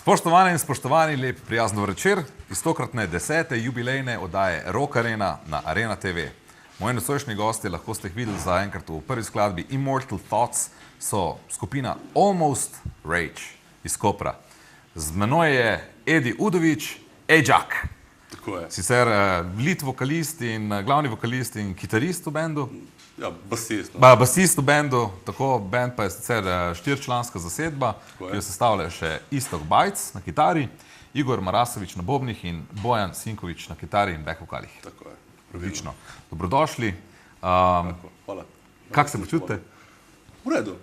Spoštovane in spoštovani, lep prijazno večer iz tokratne 10. jubilejne oddaje Rock Arena na Arena TV. Moji nocojšnji gosti, lahko ste jih videli zaenkrat v prvi skladbi Immortal Thoughts, so skupina Almost Rage iz Kopra. Z menoj je Edi Udovič, Ejak. Tako je. Sicer lead vokalist in glavni vokalist in kitarist v bendu. Ja, basist. No. Basist v bendu, tako bend pa je sicer štirčlanska zasedba, ki jo sestavlja še Istok Bajc na kitari, Igor Marasovič na bobnih in Bojan Sinkovič na kitari in back vokalih. Tako je. Odlično. Dobrodošli. Hvala. Kako se počutite? V redu.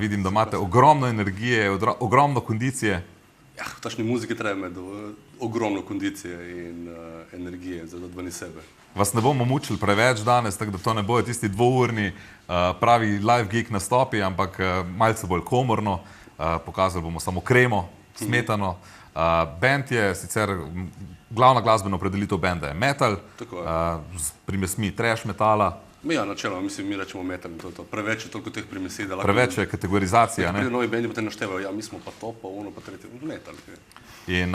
Vidim, da imate ogromno energije, ogromno kondicije. Ja, v tašni muziki treba imeti ogromno kondicije in energije za dodvani sebe. Vas ne bomo mučili preveč danes, tako da to ne bojo tisti dvourni pravi live gig nastopi, ampak malce bolj komorno. Pokazali bomo samo kremo, smetano. Band je sicer, glavna glasbena opredelitev benda je metal, s primesmi trash metala. Ja, načeloma, mislim, mi rečemo metal in to. Preveč je toliko teh primesij, da lahko... Preveč je kategorizacija, ne? Pride novi bendi, pa te naštevajo, ja, mi smo pa to, pa ono, pa tretje, metal. In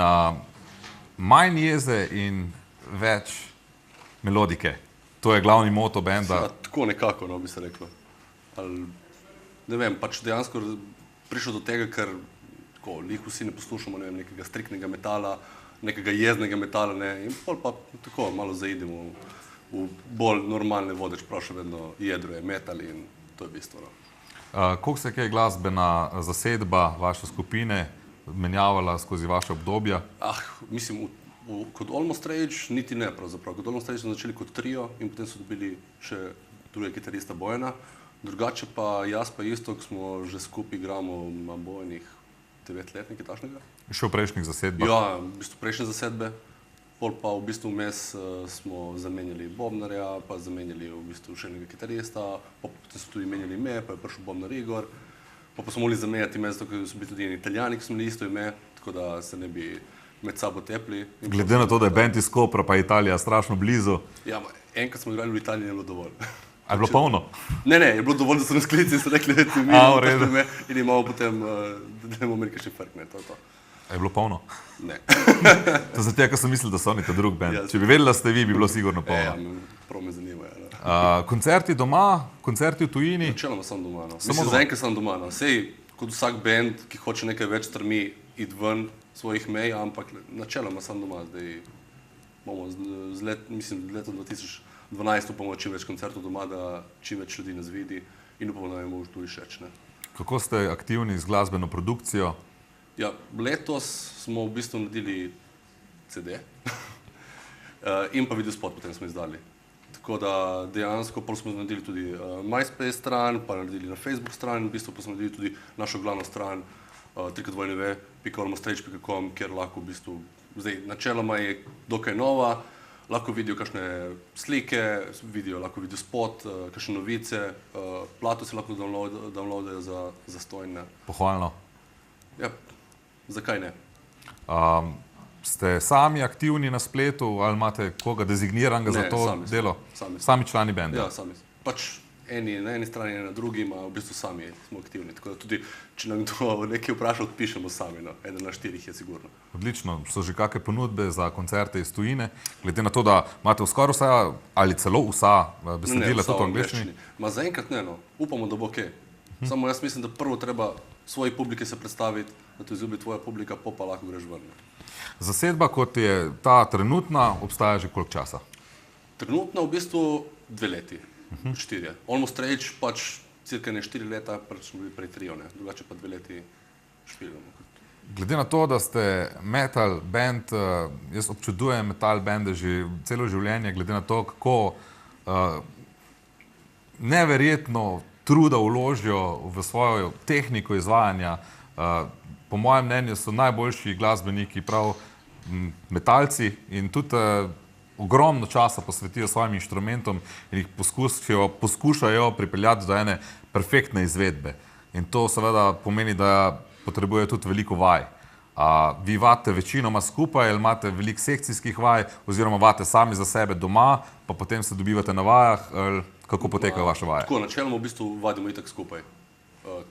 manj jeze in več melodike. To je glavni moto benda. Ja, tako nekako, no, bi se reklo. Ali, ne vem, pač dejansko prišel do tega, ker tako, lih vsi ne poslušamo, ne vem, nekega striktnega metala, nekega jeznega metala, ne, in pol pa tako malo zaidemo v bolj normalne vode, čeprav še vedno jedro je metal in to je bistvo. No. Koliko se je glasbena zasedba vaše skupine menjavala skozi vaše obdobja? Mislim, kot Almost Rage niti ne pravzaprav. Kot Almost Rage smo začeli kot trio in potem so dobili še drugega kitarista Bojana. Drugače pa jaz pa Istok smo že skupaj igramo na bojnih 9 let, nekaj takšnega. Še v prejšnjih zasedbah? Ja, v bistvu prejšnje zasedbe. Pol pa v bistvu vmes smo zamenjali bobnarja, pa zamenjali v bistvu še enega kitarista, pa potem so tudi menjali ime, pa je prišel bobnar Igor. Pa smo mogli zamenjati ime, zato ker so bili tudi Italijani, ki smo imeli isto ime, tako da se ne bi med sabo tepli. Glede na to, da je band iz Kopra, pa je Italija strašno blizu. Ja, enkrat smo igrali v Italiji, je bilo dovolj. A je bilo polno? Ne, je bilo dovolj, da so nas klici in so rekli, da ti mi ime in imamo potem, da ne bomo imeli kakšen frk, ne, to je to. A je bilo polno? Ne. To je zato, ker sem mislil, da so oni ta drug band. Če bi vedeli, da ste vi, bi bilo sigurno polno. Ja, prav me zanimajo. Koncerti doma, koncerti v tujini? Načeloma sem doma, no. Mislim, zaenkrat sem doma, no. Sej, kot vsak band, ki hoče nekaj več strmi iti ven svojih mej, ampak načeloma sem doma. Zdaj bomo leta 2012 upamo čim več koncertov doma, da čim več ljudi nas vidi in upamo, da bomo tudi všeč, ne. Kako ste aktivni z glasbeno produkcijo? Ja, letos smo v bistvu naredili CD in pa videospot potem smo izdali. Tako da dejansko pol smo naredili tudi MySpace stran, pa naredili na Facebook stran, v bistvu pa smo naredili tudi našo glavno stran www.almostrage.com, kjer lahko v bistvu, zdaj načeloma je dokaj nova, lahko vidijo kakšne slike, lahko vidijo spot, kakšne novice, plato se lahko downloadajo za stojne. Pohvalno. Ja, zakaj ne? Ste sami aktivni na spletu ali imate koga dezigniranega za to delo? Sami člani benda? Ja, sami. Pač eni na eni strani, eni na drugi, v bistvu sami smo aktivni. Tako da tudi, če nam kdo nekaj vpraša, odpišemo sami. No. 1 na 4 je sigurno. Odlično. So že kakšne ponudbe za koncerte iz tujine? Glede na to, da imate skoraj vsa ali celo vsa besedila tudi v angleščini? Zaenkrat ne, no. Upamo, da bo kaj. Samo jaz mislim, da prvo treba svoji publiki se predstaviti, da te izljubi tvoja publika, pa lahko greš ven. Zasedba, kot je ta trenutna, obstaja že koliko časa? Trenutno v bistvu 2 leti, 4. Almost Rage pač cirka 4 leta, smo bili prej trio, ne. Drugače pa 2 leti špilamo. Glede na to, da ste metal band, jaz občudujem metal bande že celo življenje, glede na to, kako neverjetno truda vložijo v svojo tehniko izvajanja. Po mojem mnenju so najboljši glasbeniki prav metalci in tudi ogromno časa posvetijo svojim inštrumentom in jih poskušajo pripeljati do ene perfektne izvedbe. In to seveda pomeni, da potrebuje tudi veliko vaj. Vi vate večinoma skupaj ali imate veliko sekcijskih vaj oziroma vate sami za sebe doma, pa potem se dobivate na vajah, ali kako potekajo vaše vaje? Tako, načeloma v bistvu vadimo itak skupaj,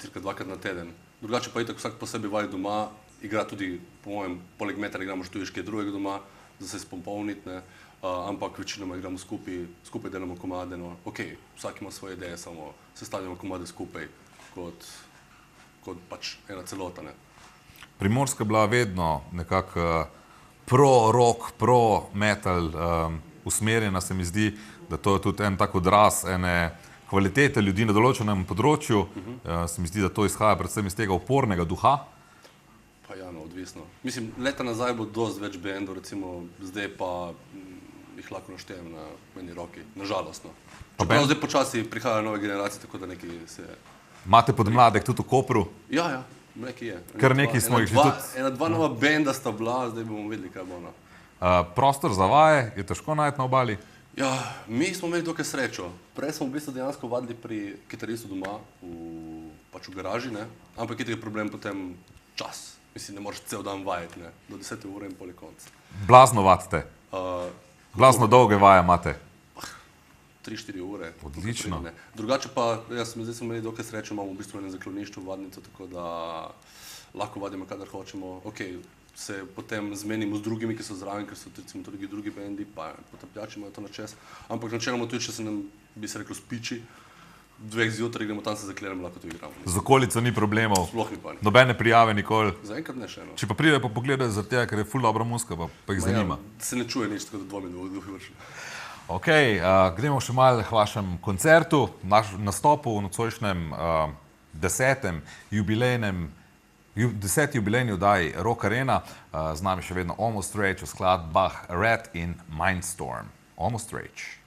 cirka 2-krat na teden. Drugače pa itak vsak po sebi vaji doma igrati tudi, po mojem, poleg metra igramo še tudi kaj drugega doma, da se spopolniti, ne. Ampak večinoma igramo skupaj delamo komade, no, okej, vsak ima svoje ideje, samo sestavljamo komade skupaj kot pač ena celota, ne. Primorska je bila vedno nekako pro-rock, pro-metal usmerjena, se mi zdi, da to je tudi en tak odraz ene kvalitete ljudi na določenem področju. Se mi zdi, da to izhaja predvsem iz tega upornega duha. Pa ja, no, odvisno. Mislim, leta nazaj bo dosti več bendov, recimo, zdaj pa jih lahko naštejem na meni roki, nažalostno. Čeprav zdaj počasi prihajajo nove generacije, tako da nekaj se... Imate podmladek tudi v Kopru? Ja, nekaj je. Kar nekaj smo jih že tudi... Dva nova benda sta bila, zdaj bomo videli, kaj bo ona. Prostor za vaje je težko najti na obali? Ja, mi smo imeli dokaj srečo. Prej smo v bistvu dejansko vadili pri kitaristu doma, pač v garaži, ne? Ampak je problem potem čas. Mislim, ne moreš cel dan vajeti, ne? Do 10 ure in pol je konc. Blazno vadite? Blazno dolge vaje imate? 3-4 ure. Odlično. Drugače pa, zdaj smo imeli dokaj sreče, imamo v bistvu eno zaklonišče, vadnico, tako da lahko vadimo, kadar hočemo. Okej, se potem zmenimo z drugimi, ki so zraven, ker so recimo tudi drugi bendi, pa potapljači imajo to na čez. Ampak načeloma tudi, če se nam, bi se reklo, spiči, 2 zjutraj gremo tam, se zaklenemo, lahko to igramo. Z okolico ni problemov? Sploh ni pa ni. Nobene prijave nikoli? Zaenkrat ne še eno. Če pa pride pa pogledajo zaradi tega, ker je ful dobra muzika, pa jih zanima. Se ne čuje nič, tako da dvomim, da bo kdo vršil. Ok, gremo še malo k vašem koncertu, nastopu v nocojšnjem 10. jubilejni oddaji Rock Arena. Z nami še vedno Almost Rage v skladbah Red in Mindstorm. Almost Rage.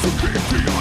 To keep the